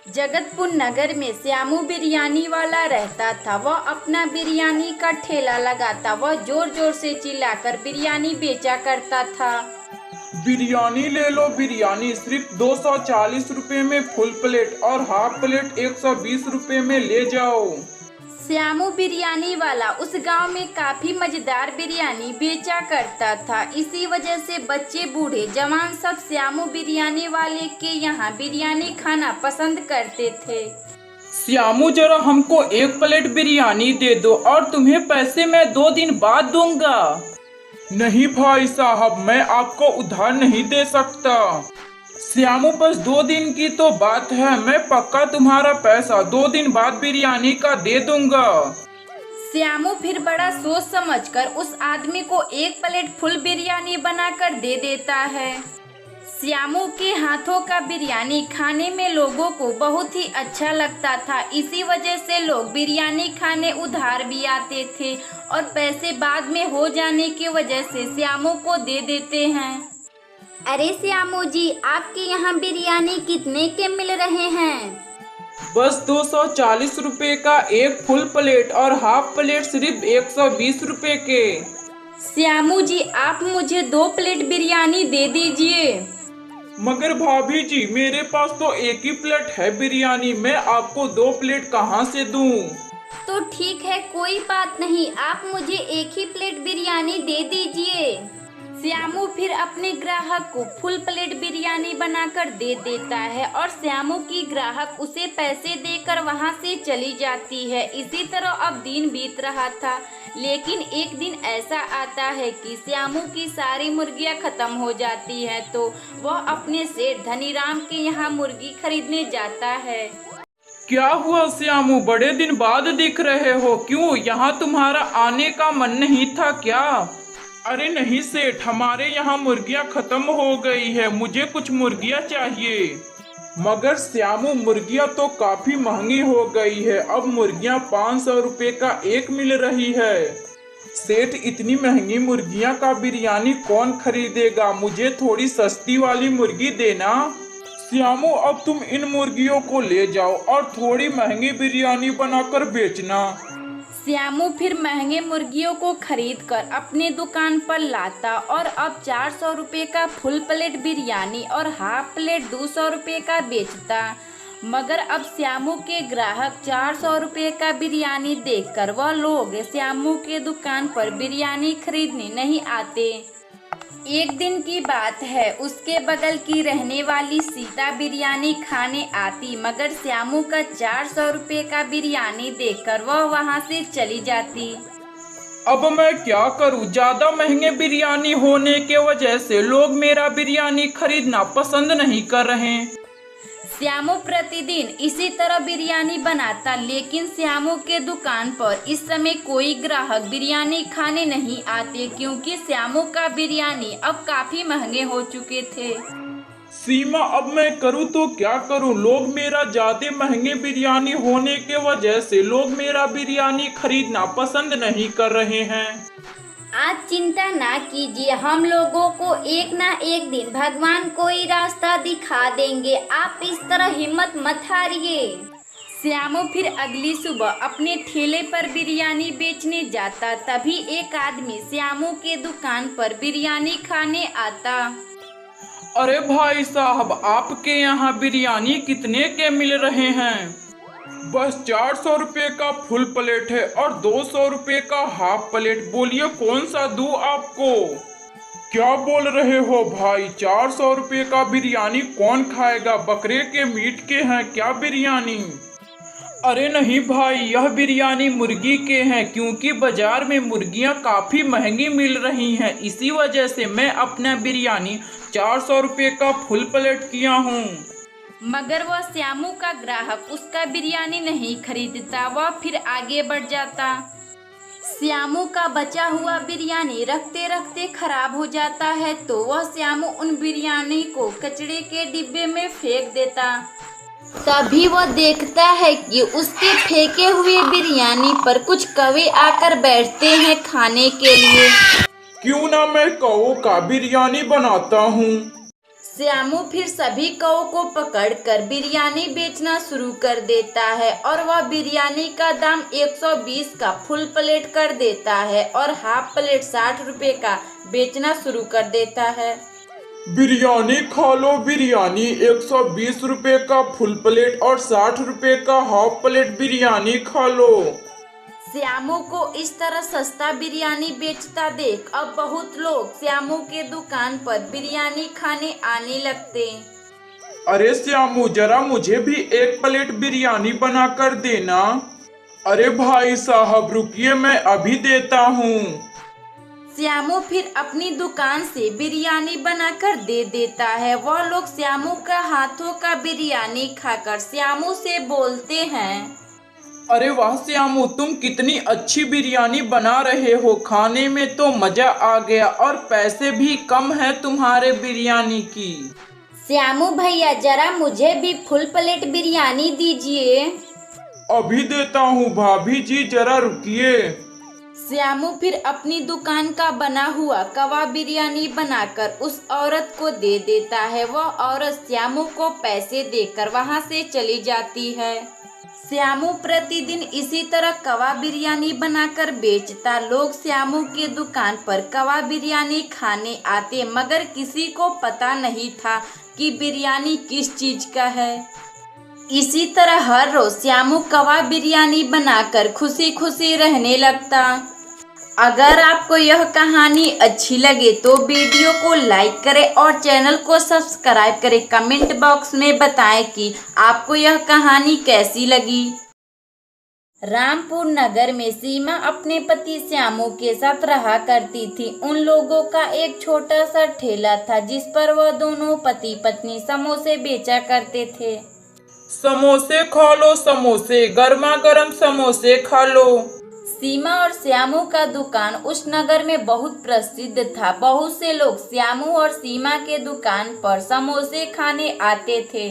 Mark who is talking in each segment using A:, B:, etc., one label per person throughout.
A: जगतपुर नगर में श्यामू बिरयानी वाला रहता था। वह अपना बिरयानी का ठेला लगाता। वह जोर जोर से चिल्लाकर बिरयानी बेचा करता था।
B: बिरयानी ले लो बिरयानी, सिर्फ 240 रुपए में फुल प्लेट और हाफ प्लेट 120 रुपए में ले जाओ।
A: श्यामू बिरयानी वाला उस गांव में काफी मजेदार बिरयानी बेचा करता था। इसी वजह से बच्चे बूढ़े जवान सब श्यामू बिरयानी वाले के यहाँ बिरयानी खाना पसंद करते थे।
B: श्यामू जरा हमको 1 प्लेट बिरयानी दे दो और तुम्हें पैसे मैं 2 दिन बाद दूंगा। नहीं भाई साहब, मैं आपको उधार नहीं दे सकता। श्यामू बस 2 दिन की तो बात है, मैं पक्का तुम्हारा पैसा 2 दिन बाद बिरयानी का दे दूंगा।
A: श्यामू फिर बड़ा सोच समझकर उस आदमी को 1 प्लेट फुल बिरयानी बनाकर दे देता है। श्यामू के हाथों का बिरयानी खाने में लोगों को बहुत ही अच्छा लगता था। इसी वजह से लोग बिरयानी खाने उधार भी आते थे और पैसे बाद में हो जाने की वजह से श्यामू को दे देते हैं। अरे श्यामू जी, आपके यहाँ बिरयानी कितने के मिल रहे हैं?
B: बस 240 रुपए का 1 फुल प्लेट और हाफ प्लेट सिर्फ 120 रुपए के।
A: श्यामू जी, आप मुझे 2 प्लेट बिरयानी दे दीजिए।
B: मगर भाभी जी, मेरे पास तो 1 ही प्लेट है बिरयानी, मैं आपको 2 प्लेट कहाँ से दूं?
A: तो ठीक है, कोई बात नहीं, आप मुझे 1 ही प्लेट बिरयानी दे दीजिए। श्यामू फिर अपने ग्राहक को फुल प्लेट बिरयानी बनाकर दे देता है और श्यामू की ग्राहक उसे पैसे देकर वहां से चली जाती है। इसी तरह अब दिन बीत रहा था, लेकिन एक दिन ऐसा आता है कि श्यामू की सारी मुर्गियां खत्म हो जाती है, तो वह अपने सेठ धनीराम के यहाँ मुर्गी खरीदने जाता है।
B: क्या हुआ श्यामू, बड़े दिन बाद दिख रहे हो, क्यों यहाँ तुम्हारा आने का मन नहीं था क्या? अरे नहीं सेठ, हमारे यहाँ मुर्गियाँ खत्म हो गई है, मुझे कुछ मुर्गियाँ चाहिए। मगर श्यामू, मुर्गियाँ तो काफी महंगी हो गई है, अब मुर्गियाँ 500 रुपए का 1 मिल रही है। सेठ, इतनी महंगी मुर्गियाँ का बिरयानी कौन खरीदेगा, मुझे थोड़ी सस्ती वाली मुर्गी देना। श्यामू, अब तुम इन मुर्गियों को ले जाओ और थोड़ी महंगी बिरयानी बनाकर बेचना।
A: श्यामू फिर महंगे मुर्गियों को खरीदकर अपने दुकान पर लाता और अब 400 रुपये का फुल प्लेट बिरयानी और हाफ प्लेट 200 रुपये का बेचता। मगर अब श्यामू के ग्राहक 400 रुपये का बिरयानी देखकर वह लोग श्यामू के दुकान पर बिरयानी खरीदने नहीं आते। एक दिन की बात है, उसके बगल की रहने वाली सीता बिरयानी खाने आती, मगर श्यामू का 400 रुपये का बिरयानी देखकर वह वहां से चली जाती।
B: अब मैं क्या करूं, ज्यादा महंगे बिरयानी होने के वजह से लोग मेरा बिरयानी खरीदना पसंद नहीं कर रहे।
A: श्यामू प्रतिदिन इसी तरह बिरयानी बनाता, लेकिन श्यामू के दुकान पर इस समय कोई ग्राहक बिरयानी खाने नहीं आते, क्योंकि श्यामू का बिरयानी अब काफी महंगे हो चुके थे।
B: सीमा, अब मैं करूं तो क्या करूं, लोग मेरा ज्यादा महंगे बिरयानी होने के वजह से लोग मेरा बिरयानी खरीदना पसंद नहीं कर रहे हैं।
A: आज चिंता ना कीजिए, हम लोगों को एक ना एक दिन भगवान कोई रास्ता दिखा देंगे, आप इस तरह हिम्मत मत हारिए। श्यामू फिर अगली सुबह अपने ठेले पर बिरयानी बेचने जाता, तभी एक आदमी श्यामू के दुकान पर बिरयानी खाने आता।
B: अरे भाई साहब, आपके यहाँ बिरयानी कितने के मिल रहे हैं? बस 400 रुपये का फुल प्लेट है और 200 रुपये का हाफ प्लेट, बोलिए कौन सा दूं आपको? क्या बोल रहे हो भाई, 400 रुपये का बिरयानी कौन खाएगा, बकरे के मीट के हैं क्या बिरयानी? अरे नहीं भाई, यह बिरयानी मुर्गी के हैं, क्योंकि बाजार में मुर्गियां काफ़ी महंगी मिल रही हैं, इसी वजह से मैं अपना बिरयानी 400 रुपये का फुल प्लेट किया हूँ।
A: मगर वह श्यामू का ग्राहक उसका बिरयानी नहीं खरीदता, वह फिर आगे बढ़ जाता। श्यामू का बचा हुआ बिरयानी रखते रखते खराब हो जाता है, तो वह श्यामू उन बिरयानी को कचरे के डिब्बे में फेंक देता। तभी वह देखता है कि उसके फेंके हुए बिरयानी पर कुछ कौवे आकर बैठते हैं खाने के लिए।
B: क्यों ना मैं कौवों का बिरयानी बनाता हूँ।
A: श्यामू फिर सभी कौओं को पकड़कर बिरयानी बेचना शुरू कर देता है और वह बिरयानी का दाम 120 का फुल प्लेट कर देता है और हाफ प्लेट 60 रुपए का बेचना शुरू कर देता है।
B: बिरयानी खा लो बिरयानी, 120 रुपए का फुल प्लेट और 60 रुपए का हाफ प्लेट बिरयानी खा लो।
A: श्यामू को इस तरह सस्ता बिरयानी बेचता देख अब बहुत लोग श्यामू के दुकान पर बिरयानी खाने आने लगते।
B: अरे श्यामू, जरा मुझे भी एक प्लेट बिरयानी बना कर देना। अरे भाई साहब रुकिए, मैं अभी देता हूँ।
A: श्यामू फिर अपनी दुकान से बिरयानी बनाकर दे देता है। वह लोग श्यामू का हाथों का बिरयानी खाकर श्यामू से बोलते हैं,
B: अरे वाह श्यामू, तुम कितनी अच्छी बिरयानी बना रहे हो, खाने में तो मजा आ गया और पैसे भी कम है तुम्हारे बिरयानी की।
A: श्यामू भैया जरा मुझे भी फुल प्लेट बिरयानी दीजिए।
B: अभी देता हूँ भाभी जी, जरा रुकिए।
A: श्यामू फिर अपनी दुकान का बना हुआ कवा बिरयानी बनाकर उस औरत को दे देता है। वह औरत श्यामू को पैसे देकर वहां से चली जाती है। श्यामू प्रतिदिन इसी तरह कवा बिरयानी बनाकर बेचता। लोग श्यामू के दुकान पर कवा बिरयानी खाने आते, मगर किसी को पता नहीं था कि बिरयानी किस चीज का है। इसी तरह हर रोज श्यामू कवा बिरयानी बनाकर खुशी खुशी रहने लगता। अगर आपको यह कहानी अच्छी लगे तो वीडियो को लाइक करें और चैनल को सब्सक्राइब करें। कमेंट बॉक्स में बताएं कि आपको यह कहानी कैसी लगी। रामपुर नगर में सीमा अपने पति श्यामू के साथ रहा करती थी। उन लोगों का एक छोटा सा ठेला था जिस पर वह दोनों पति पत्नी समोसे बेचा करते थे।
B: समोसे खा लो समोसे, गर्मा गर्म समोसे खा लो।
A: सीमा और श्यामू का दुकान उस नगर में बहुत प्रसिद्ध था। बहुत से लोग श्यामू और सीमा के दुकान पर समोसे खाने आते थे।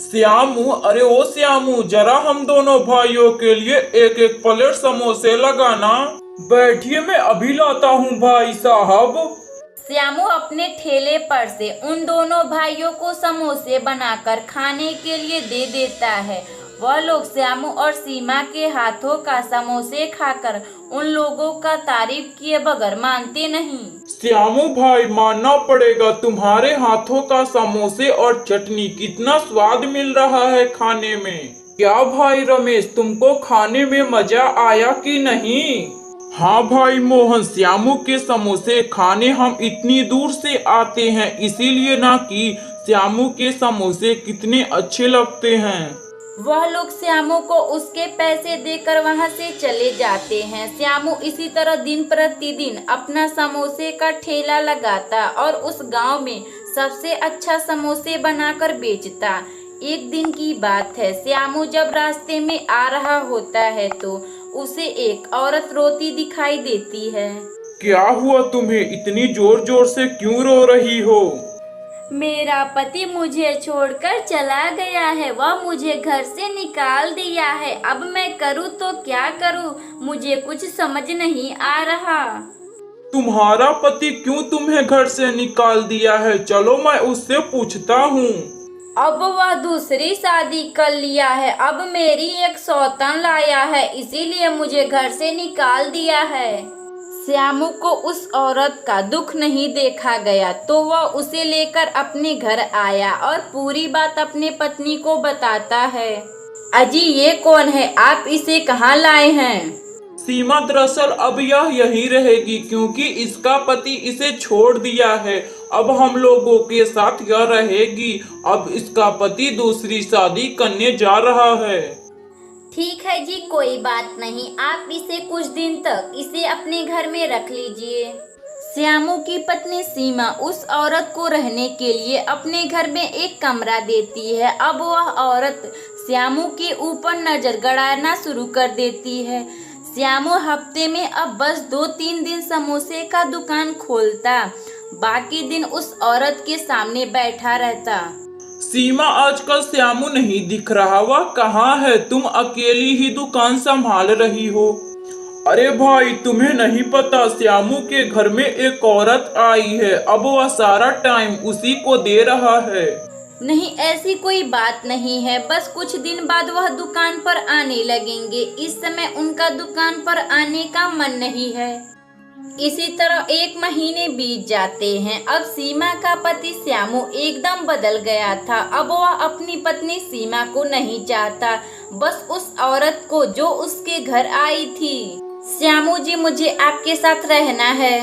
B: श्यामू, अरे ओ श्यामू, जरा हम दोनों भाइयों के लिए एक एक प्लेट समोसे लगाना। बैठिए, मैं अभी लाता हूँ भाई साहब।
A: श्यामू अपने ठेले पर से उन दोनों भाइयों को समोसे बनाकर खाने के लिए दे देता है। वह लोग श्यामू और सीमा के हाथों का समोसे खाकर उन लोगों का तारीफ किए बगैर मानते नहीं।
B: श्यामू भाई, मानना पड़ेगा, तुम्हारे हाथों का समोसे और चटनी कितना स्वाद मिल रहा है खाने में। क्या भाई रमेश, तुमको खाने में मजा आया कि नहीं? हाँ भाई मोहन, श्यामू के समोसे खाने हम इतनी दूर से आते हैं, इसीलिए ना कि श्यामू के समोसे कितने अच्छे लगते हैं।
A: वह लोग श्यामू को उसके पैसे देकर वहां से चले जाते हैं। श्यामू इसी तरह दिन प्रतिदिन अपना समोसे का ठेला लगाता और उस गांव में सबसे अच्छा समोसे बनाकर बेचता। एक दिन की बात है, श्यामू जब रास्ते में आ रहा होता है तो उसे एक औरत रोती दिखाई देती है।
B: क्या हुआ तुम्हें, इतनी जोर जोर से क्यों रो रही हो?
A: मेरा पति मुझे छोड़कर चला गया है, वह मुझे घर से निकाल दिया है। अब मैं करूँ तो क्या करूँ, मुझे कुछ समझ नहीं आ रहा।
B: तुम्हारा पति क्यों तुम्हें घर से निकाल दिया है? चलो मैं उससे पूछता हूँ।
A: अब वह दूसरी शादी कर लिया है। अब मेरी एक सौतन लाया है, इसीलिए मुझे घर से निकाल दिया है। श्यामू को उस औरत का दुख नहीं देखा गया तो वह उसे लेकर अपने घर आया और पूरी बात अपने पत्नी को बताता है। अजी, ये कौन है? आप इसे कहाँ लाए हैं?
B: सीमा, दरअसल अब यह यही रहेगी क्योंकि इसका पति इसे छोड़ दिया है। अब हम लोगों के साथ यह रहेगी। अब इसका पति दूसरी शादी करने जा रहा है।
A: ठीक है जी, कोई बात नहीं, आप इसे कुछ दिन तक इसे अपने घर में रख लीजिए। श्यामू की पत्नी सीमा उस औरत को रहने के लिए अपने घर में एक कमरा देती है। अब वह औरत श्यामू के ऊपर नजर गड़ाना शुरू कर देती है। श्यामू हफ्ते में अब बस 2-3 दिन समोसे का दुकान खोलता, बाकी दिन उस औरत के सामने बैठा रहता।
B: सीमा, आजकल श्यामू नहीं दिख रहा, वह कहाँ है? तुम अकेली ही दुकान संभाल रही हो। अरे भाई, तुम्हें नहीं पता, श्यामू के घर में एक औरत आई है। अब वह सारा टाइम उसी को दे रहा है।
A: नहीं, ऐसी कोई बात नहीं है। बस कुछ दिन बाद वह दुकान पर आने लगेंगे। इस समय उनका दुकान पर आने का मन नहीं है। इसी तरह 1 महीने बीत जाते हैं। अब सीमा का पति श्यामू एकदम बदल गया था। अब वह अपनी पत्नी सीमा को नहीं चाहता, बस उस औरत को जो उसके घर आई थी। श्यामू जी, मुझे आपके साथ रहना है।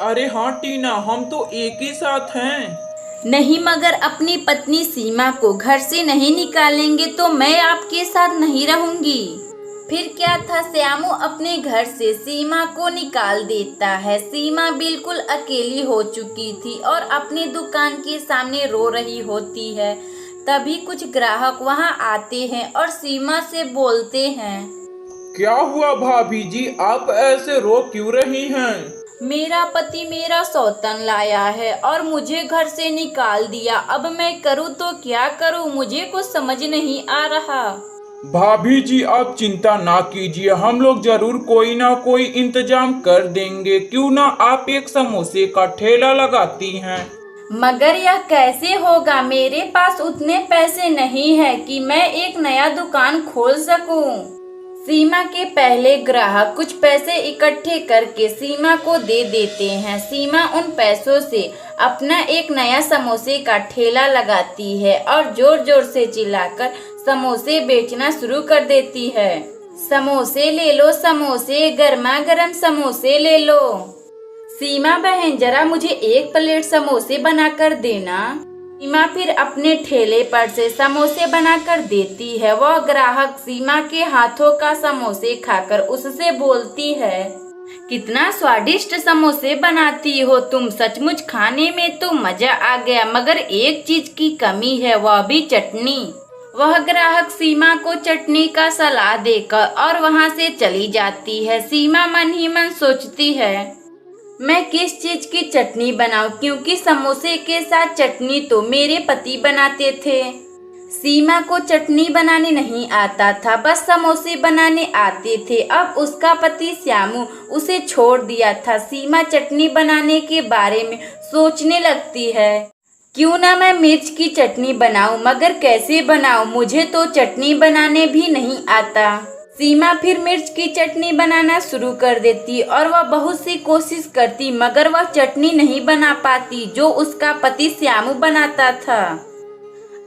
B: अरे हाँ टीना, हम तो एक ही साथ हैं।
A: नहीं, मगर अपनी पत्नी सीमा को घर से नहीं निकालेंगे तो मैं आपके साथ नहीं रहूंगी। फिर क्या था, श्यामू अपने घर से सीमा को निकाल देता है। सीमा बिल्कुल अकेली हो चुकी थी और अपनी दुकान के सामने रो रही होती है। तभी कुछ ग्राहक वहां आते हैं और सीमा से बोलते हैं,
B: क्या हुआ भाभी जी, आप ऐसे रो क्यों रही हैं?
A: मेरा पति मेरा सौतन लाया है और मुझे घर से निकाल दिया। अब मैं करूँ तो क्या करूँ, मुझे कुछ समझ नहीं आ रहा।
B: भाभी जी, आप चिंता ना कीजिए, हम लोग जरूर कोई ना कोई इंतजाम कर देंगे। क्यों ना आप एक समोसे का ठेला लगाती हैं।
A: मगर यह कैसे होगा, मेरे पास उतने पैसे नहीं है कि मैं एक नया दुकान खोल सकूं। सीमा के पहले ग्राहक कुछ पैसे इकट्ठे करके सीमा को दे देते हैं। सीमा उन पैसों से अपना एक नया समोसे का ठेला लगाती है और जोर जोर से चिल्लाकर समोसे बेचना शुरू कर देती है। समोसे ले लो, समोसे, गर्मा गर्म समोसे ले लो। सीमा बहन, जरा मुझे 1 प्लेट समोसे बनाकर देना। सीमा फिर अपने ठेले पर से समोसे बनाकर देती है। वह ग्राहक सीमा के हाथों का समोसे खाकर उससे बोलती है, कितना स्वादिष्ट समोसे बनाती हो तुम, सचमुच खाने में तो मजा आ गया, मगर एक चीज की कमी है, वह भी चटनी। वह ग्राहक सीमा को चटनी का सलाह देकर और वहां से चली जाती है। सीमा मन ही मन सोचती है, मैं किस चीज की चटनी बनाऊं, क्योंकि समोसे के साथ चटनी तो मेरे पति बनाते थे। सीमा को चटनी बनाने नहीं आता था, बस समोसे बनाने आते थे। अब उसका पति श्यामू उसे छोड़ दिया था। सीमा चटनी बनाने के बारे में सोचने लगती है, क्यों ना मैं मिर्च की चटनी बनाऊं, मगर कैसे बनाऊं, मुझे तो चटनी बनाने भी नहीं आता। सीमा फिर मिर्च की चटनी बनाना शुरू कर देती और वह बहुत सी कोशिश करती, मगर वह चटनी नहीं बना पाती जो उसका पति श्यामू बनाता था।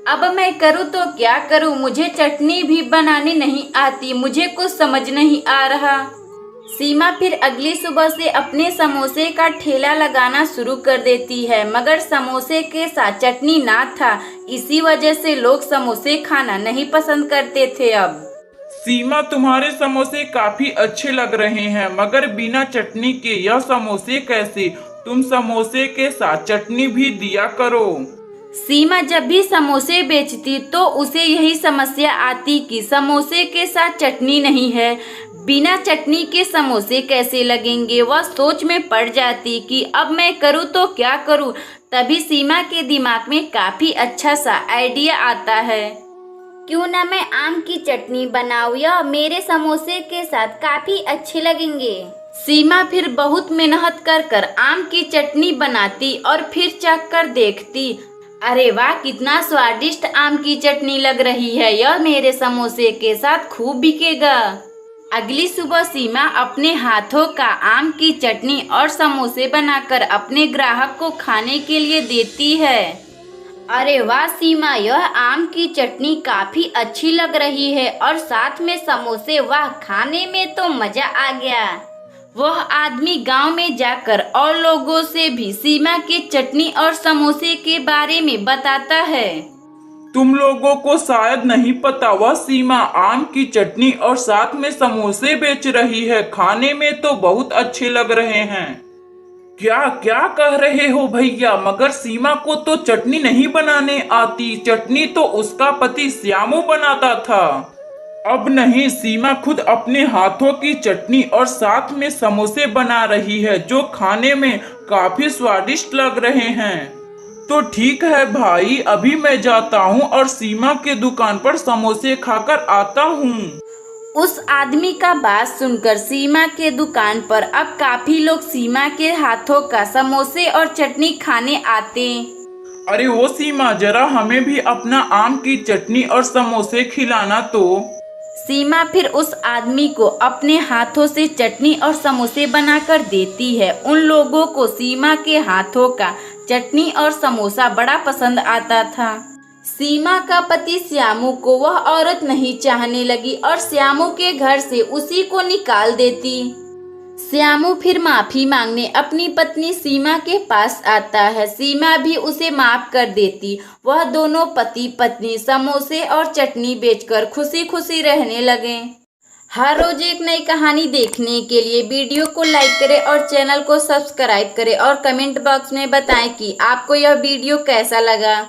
A: अब मैं करूँ तो क्या करूँ, मुझे चटनी भी बनाने नहीं आती, मुझे कुछ समझ नहीं आ रहा। सीमा फिर अगली सुबह से अपने समोसे का ठेला लगाना शुरू कर देती है, मगर समोसे के साथ चटनी ना था, इसी वजह से लोग समोसे खाना नहीं पसंद करते थे। अब
B: सीमा, तुम्हारे समोसे काफी अच्छे लग रहे हैं, मगर बिना चटनी के यह समोसे कैसे? तुम समोसे के साथ चटनी भी दिया करो।
A: सीमा जब भी समोसे बेचती तो उसे यही समस्या आती कि समोसे के साथ चटनी नहीं है, बिना चटनी के समोसे कैसे लगेंगे। वह सोच में पड़ जाती कि अब मैं करूँ तो क्या करूँ। तभी सीमा के दिमाग में काफी अच्छा सा आइडिया आता है, क्यों ना मैं आम की चटनी बनाऊं, यह मेरे समोसे के साथ काफी अच्छे लगेंगे। सीमा फिर बहुत मेहनत कर कर आम की चटनी बनाती और फिर चख कर देखती, अरे वाह, कितना स्वादिष्ट आम की चटनी लग रही है, यह मेरे समोसे के साथ खूब बिकेगा। अगली सुबह सीमा अपने हाथों का आम की चटनी और समोसे बनाकर अपने ग्राहक को खाने के लिए देती है। अरे वाह सीमा, यह आम की चटनी काफी अच्छी लग रही है और साथ में समोसे, वाह, खाने में तो मजा आ गया। वह आदमी गांव में जाकर और लोगों से भी सीमा की चटनी और समोसे के बारे में बताता है।
B: तुम लोगों को शायद नहीं पता, वह सीमा आम की चटनी और साथ में समोसे बेच रही है, खाने में तो बहुत अच्छे लग रहे हैं। क्या क्या कह रहे हो भैया, मगर सीमा को तो चटनी नहीं बनाने आती, चटनी तो उसका पति श्यामू बनाता था। अब नहीं, सीमा खुद अपने हाथों की चटनी और साथ में समोसे बना रही है जो खाने में काफी स्वादिष्ट लग रहे हैं। तो ठीक है भाई, अभी मैं जाता हूँ और सीमा के दुकान पर समोसे खाकर आता हूँ।
A: उस आदमी का बात सुनकर सीमा के दुकान पर अब काफी लोग सीमा के हाथों का समोसे और चटनी खाने आते।
B: अरे वो सीमा, जरा हमें भी अपना आम की चटनी और समोसे खिलाना तो।
A: सीमा फिर उस आदमी को अपने हाथों से चटनी और समोसे बनाकर देती है। उन लोगों को सीमा के हाथों का चटनी और समोसा बड़ा पसंद आता था। सीमा का पति श्यामू को वह औरत नहीं चाहने लगी और श्यामू के घर से उसी को निकाल देती। श्यामू फिर माफी मांगने अपनी पत्नी सीमा के पास आता है। सीमा भी उसे माफ कर देती। वह दोनों पति पत्नी समोसे और चटनी बेचकर खुशी खुशी रहने लगे। हर रोज एक नई कहानी देखने के लिए वीडियो को लाइक करें और चैनल को सब्सक्राइब करें और कमेंट बॉक्स में बताएं कि आपको यह वीडियो कैसा लगा।